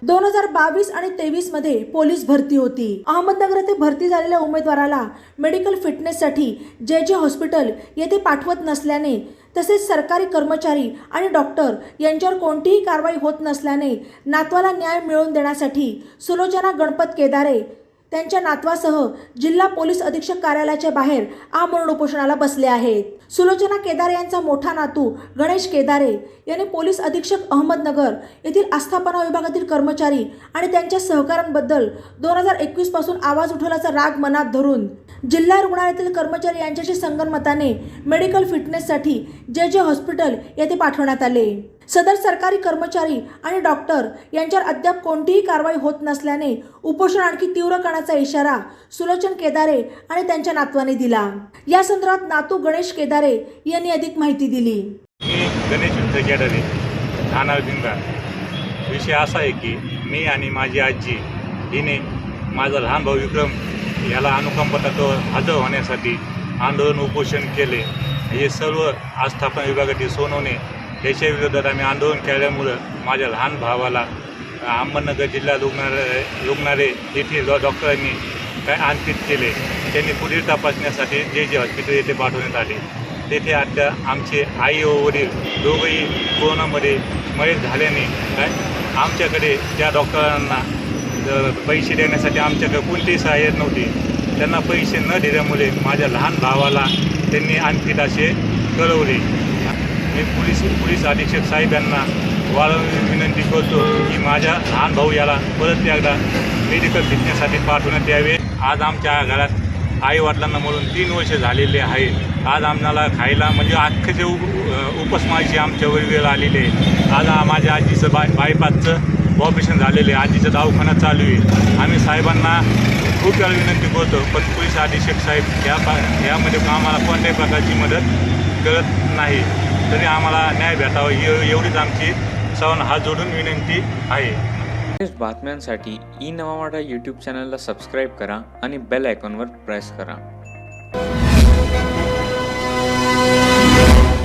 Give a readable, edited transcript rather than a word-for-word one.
2022 आणि 23 मध्ये पोलीस भरती होती। अहमदनगर येथे भरती झालेल्या उमेदवाराला मेडिकल फिटनेससाठी जे हॉस्पिटल येथे पाठवत नसल्याने तसेच सरकारी कर्मचारी आणि डॉक्टर यांच्यावर कोणतीही कारवाई होत नसल्याने नातवाला न्याय मिळवून देण्यासाठी सुलोचना गणपत केदारे त्यांच्या नातवासह जिल्हा पोलीस अधीक्षक कार्यालयाच्या बाहेर आमरण उपोषणाला बसले आहेत। सुलोचना केदारे यांचा मोठा नातू गणेश केदारे यांनी पोलीस अधीक्षक अहमदनगर येथील आस्थापना विभागातील कर्मचारी आणि त्यांच्या सहकाऱ्यांबद्दल 2021 पासून आवाज उठवल्याचा राग मनात धरून जिल्हा रुग्णालयातील कर्मचारी यांच्याशी संगनमताने मेडिकल फिटनेससाठी जे हॉस्पिटल येथे पाठवण्यात आले। सदर सरकारी कर्मचारी आणि डॉक्टर यांच्यावर अद्याप कोणतीही कारवाई होत नसल्याने उपोषण आणखी तीव्र करण्याचा इशारा सुलोचना केदारे आणि त्यांच्या नातवाने दिला। या संदर्भात नातू गणेश केदारे यांनी अधिक माहिती दिली। मी गणेश केदारे ठाणा जिल्हा। विषय असा आहे की मी आणि माझी आजी हिने माझा लहान भाऊ विक्रम याला अनुकंपातत्वावर हजर होण्यासाठी आंदोलन उपोषण केले। हे सर्व आस्थापना विभागातील सोनवणे याच्या विरोधात आम्ही आंदोलन केल्यामुळं माझ्या लहान भावाला अहमदनगर जिल्हा रुग्णालय येथील डॉक्टरांनी काय आणखीत केले। त्यांनी पुढील तपासण्यासाठी जे हॉस्पिटल येथे पाठवण्यात आले। तेथे आता आमचे आई व वडील दोघंही कोरोनामध्ये मयत झाल्याने काय आमच्याकडे त्या डॉक्टरांना पैसे देण्यासाठी आमच्याकडे कोणतीही सहाय्य नव्हती। त्यांना पैसे न दिल्यामुळे माझ्या लहान भावाला त्यांनी आणखीत असे कळवले। मी पोलीस अधीक्षक साहेब यांना वारंवार विनंती करतो की माझ्या लहान भाऊ याला परत एकदा मेडिकल फिटनेससाठी पाठवण्यात यावे। आज आमच्या घरात आई वडिलांना म्हणून 3 वर्ष झालेले आहे। आज आम्हाला खायला म्हणजे अख्खेचे उपासमारीची आमच्यावर वेळ आलेली आहे। आज माझ्या आजीचं बायपासचं ऑपरेशन झालेलं आहे। आजीचा दवाखाना चालू आहे। आम्ही साहेबांना खूप वेळा विनंती करतो पण पोलीस अधीक्षक साहेब यामध्ये आम्हाला कोणत्याही प्रकारची मदत करत नाही। तरी आम्हाला न्याय भेटावा एवढीच आमची सर्वांना हात जोडून विनंती आहे। बातम्यांसाठी ई नवा मराठा यूट्यूब चॅनलला सबस्क्राईब करा आणि बेल आयकॉनवर प्रेस करा।